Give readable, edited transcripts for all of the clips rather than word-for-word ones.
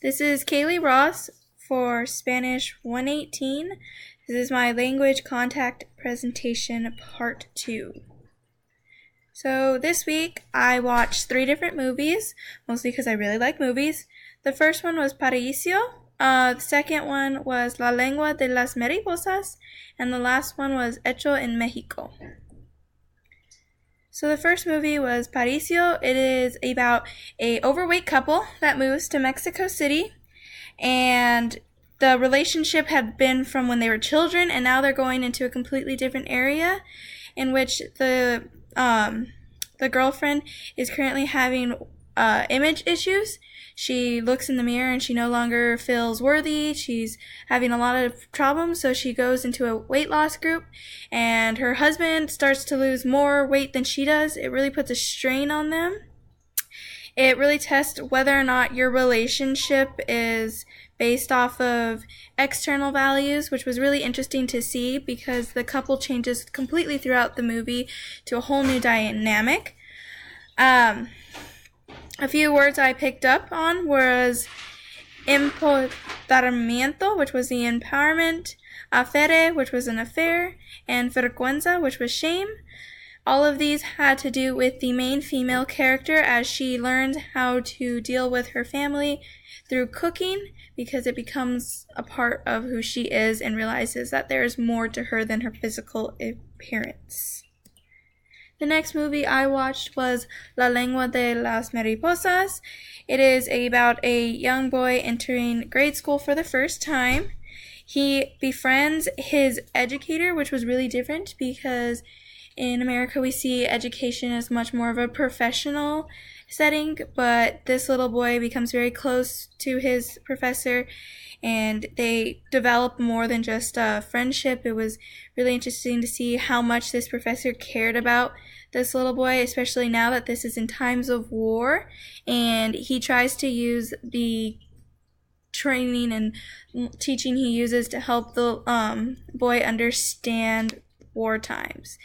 This is Kaylee Ross for Spanish 118. This is my language contact presentation part 2. So this week I watched 3 different movies, mostly because I really like movies. The first one was Paraíso, the second one was La Lengua de las Mariposas, and the last one was Hecho en Mexico. So the first movie was Paraíso. It is about a overweight couple that moves to Mexico City, and the relationship had been from when they were children, and now they're going into a completely different area in which the girlfriend is currently having image issues. She looks in the mirror and she no longer feels worthy. She's having a lot of problems, so she goes into a weight loss group, and her husband starts to lose more weight than she does. It really puts a strain on them. It really tests whether or not your relationship is based off of external values, which was really interesting to see because the couple changes completely throughout the movie to a whole new dynamic. A few words I picked up on was empoderamiento, which was the empowerment, affaire, which was an affair, and vergüenza, which was shame. All of these had to do with the main female character as she learns how to deal with her family through cooking, because it becomes a part of who she is and realizes that there is more to her than her physical appearance. The next movie I watched was La Lengua de las Mariposas. It is about a young boy entering grade school for the first time. He befriends his educator, which was really different because in America we see education as much more of a professional setting, but this little boy becomes very close to his professor and they develop more than just a friendship. It was really interesting to see how much this professor cared about this little boy, especially now that this is in times of war, and he tries to use the training and teaching he uses to help the boy understand war times.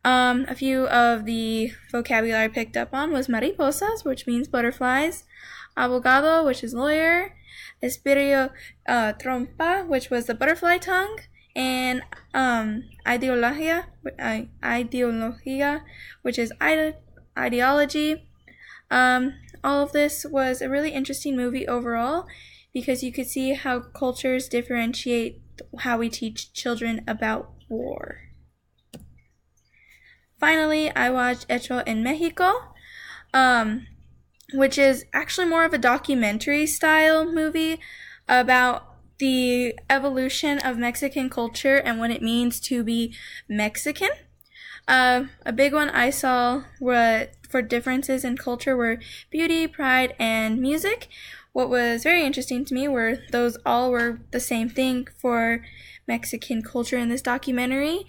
A few of the vocabulary I picked up on was mariposas, which means butterflies, abogado, which is lawyer, espíritu trompa, which was the butterfly tongue, and ideología, which is ideology. All of this was a really interesting movie overall because you could see how cultures differentiate how we teach children about war. Finally, I watched Hecho en Mexico, which is actually more of a documentary style movie about the evolution of Mexican culture and what it means to be Mexican. A big one I saw for differences in culture were beauty, pride, and music. What was very interesting to me were those all were the same thing for Mexican culture in this documentary.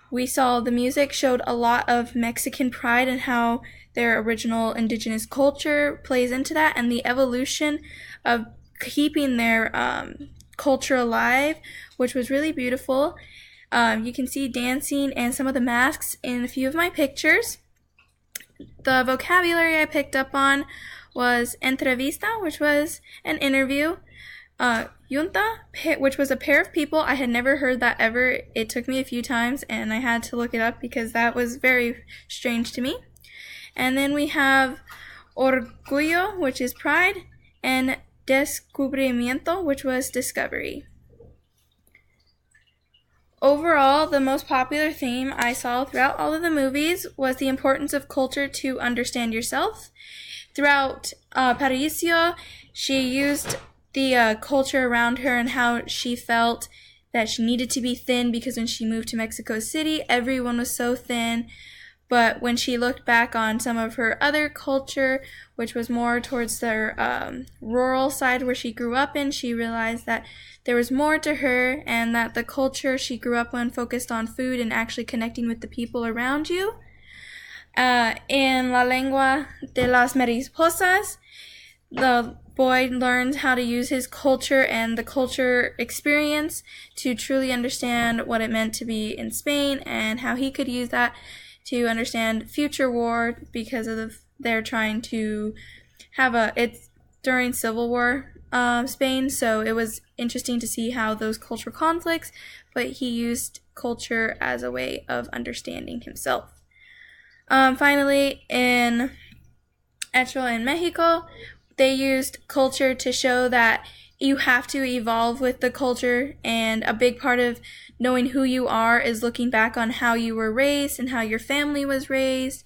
We saw the music showed a lot of Mexican pride and how their original indigenous culture plays into that, and the evolution of keeping their culture alive, which was really beautiful. You can see dancing and some of the masks in a few of my pictures. The vocabulary I picked up on was entrevista, which was an interview, Junta, which was a pair of people. I had never heard that ever. It took me a few times and I had to look it up because that was very strange to me. And then we have orgullo, which is pride, and descubrimiento, which was discovery. Overall, the most popular theme I saw throughout all of the movies was the importance of culture to understand yourself. Throughout Paraíso, she used the culture around her and how she felt that she needed to be thin because when she moved to Mexico City, everyone was so thin. But when she looked back on some of her other culture, which was more towards the rural side where she grew up in, she realized that there was more to her and that the culture she grew up in focused on food and actually connecting with the people around you. In La Lengua de las Mariposas, the boy learns how to use his culture and the culture experience to truly understand what it meant to be in Spain and how he could use that to understand future war because of they're trying to have it's during Civil War Spain, so it was interesting to see how those cultural conflicts, but he used culture as a way of understanding himself. Finally, in Hecho in Mexico, they used culture to show that you have to evolve with the culture, and a big part of knowing who you are is looking back on how you were raised and how your family was raised,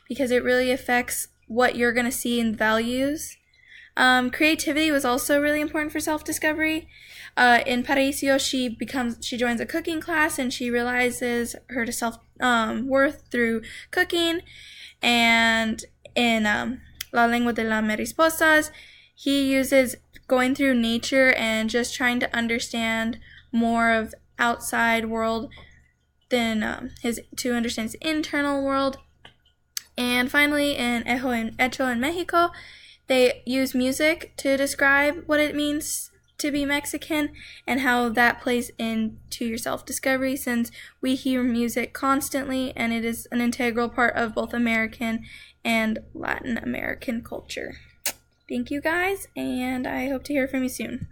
because it really affects what you're going to see in values. Creativity was also really important for self-discovery. In Paraiso, she joins a cooking class, and she realizes her self worth through cooking. And in La Lengua de las Mariposas, he uses going through nature and just trying to understand more of outside world than to understand his internal world. And finally, in Hecho in Mexico, they use music to describe what it means to be Mexican and how that plays into your self-discovery, since we hear music constantly and it is an integral part of both American and Latin American culture. Thank you guys, and I hope to hear from you soon.